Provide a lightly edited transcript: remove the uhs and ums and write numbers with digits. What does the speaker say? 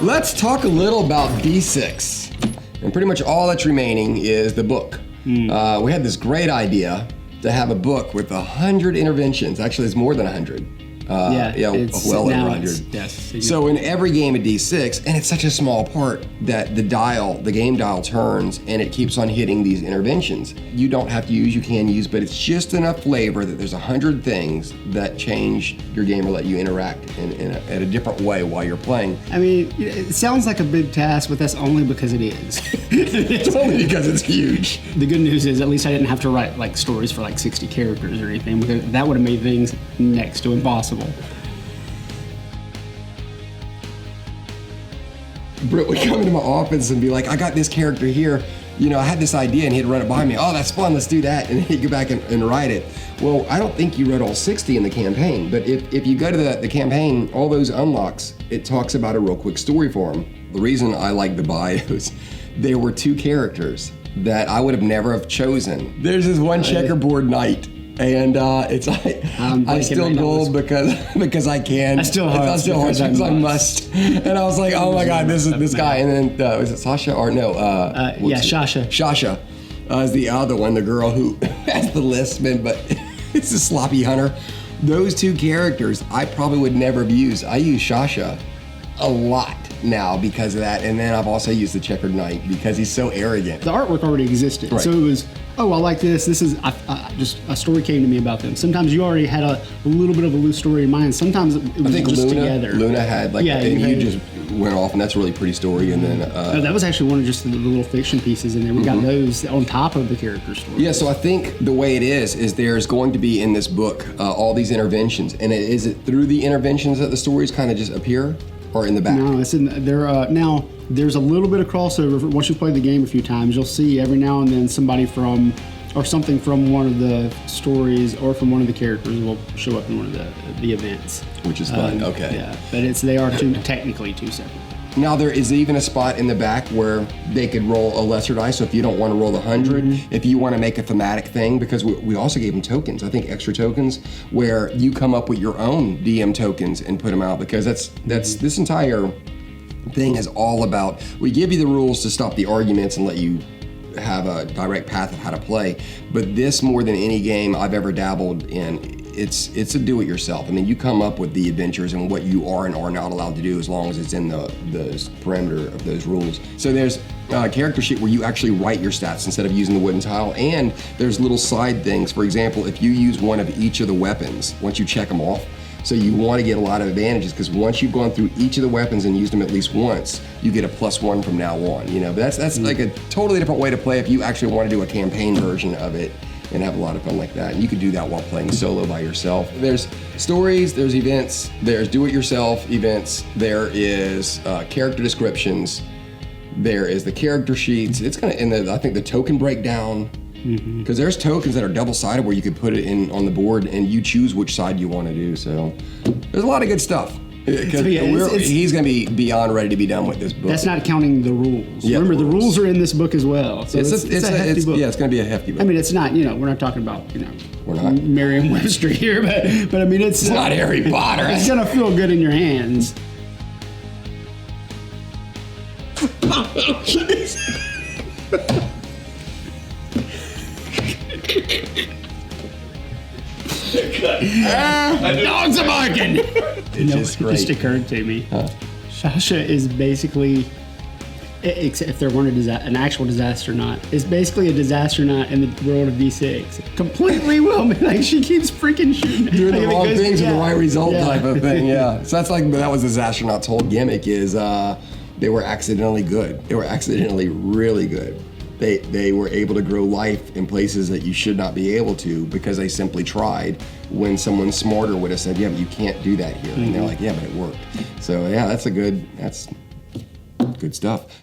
Let's talk a little about D6. And pretty much all that's remaining is the book. We had this great idea to have a book with 100 interventions. Actually, it's more than 100. It's well over 100. Yes. So in every game of D6, and it's such a small part that the game dial turns and it keeps on hitting these interventions. You don't have to use, you can use, but it's just enough flavor that there's 100 things that change your game or let you interact in a different way while you're playing. I mean, it sounds like a big task, but that's only because it is. It's only because it's huge. The good news is at least I didn't have to write like stories for like 60 characters or anything, because that would have made things next to impossible. Brent would come into my office and be like, I got this character here. You know, I had this idea, and he'd run it by me. Oh, that's fun, let's do that. And he'd go back and write it. Well, I don't think you wrote all 60 in the campaign, but if you go to the campaign, all those unlocks, it talks about a real quick story for them. The reason I like the bios, there were 2 characters that I would have never have chosen. There's this one checkerboard knight. And it's like I still gold because I can. I still hearts because I must. And I was like, oh my god, this is this guy. And then was it Sasha or no? Shasha. Shasha is the other one, the girl who has the listman, but it's a sloppy hunter. Those 2 characters I probably would never have used. I use Shasha a lot now because of that, and then I've also used the checkered knight because he's so arrogant. The artwork already existed, right. So it was, oh, I like this. This is just a story came to me about them. Sometimes you already had a little bit of a loose story in mind. Sometimes it was just together. Luna had like, and you just went off, and that's a really pretty story. And then no, that was actually one of just the little fiction pieces in there. We got those on top of the character story. Yeah, so I think the way it is there's going to be in this book all these interventions, and is it through the interventions that the stories kind of just appear? Or in the back? No, it's in there. Now, there's a little bit of crossover. Once you play the game a few times, you'll see every now and then somebody from, or something from one of the stories or from one of the characters will show up in one of the events. Which is fun, okay. Yeah, but they are technically 2 separate. Now there is even a spot in the back where they could roll a lesser dice, so if you don't want to roll the 100, if you want to make a thematic thing, because we also gave them tokens, I think extra tokens, where you come up with your own DM tokens and put them out, because that's this entire thing is all about, we give you the rules to stop the arguments and let you have a direct path of how to play, but this more than any game I've ever dabbled in, it's a do-it-yourself. I mean, you come up with the adventures and what you are and are not allowed to do as long as it's in the parameter of those rules. So there's a character sheet where you actually write your stats instead of using the wooden tile, and there's little side things. For example, if you use one of each of the weapons, once you check them off, so you want to get a lot of advantages, because once you've gone through each of the weapons and used them at least once, you get a +1 from now on. You know, but that's like a totally different way to play if you actually want to do a campaign version of it and have a lot of fun like that. And you can do that while playing solo by yourself. There's stories, there's events, there's do-it-yourself events, there is character descriptions, there is the character sheets. It's gonna, and I think the token breakdown, because there's tokens that are double-sided where you could put it in on the board and you choose which side you want to do. So there's a lot of good stuff. He's going to be beyond ready to be done with this book. That's not counting the rules. Yeah, remember, the rules are in this book as well. So it's a hefty book. Yeah, it's going to be a hefty book. I mean, it's not, we're not talking about, we're not Merriam-Webster here, but I mean, it's not Harry Potter. It's going to feel good in your hands. Dogs are barking. It just occurred to me. Shasha is basically, except if there weren't an actual disaster knot, is basically a disaster knot in the world of D6. Completely like she keeps freaking shooting. Doing the wrong things with the right result type of thing, yeah. So that's like, that was disaster knot's whole gimmick is they were accidentally good. They were accidentally really good. They were able to grow life in places that you should not be able to because they simply tried, when someone smarter would have said, yeah, but you can't do that here. And they're like, yeah, but it worked. So yeah, that's good stuff.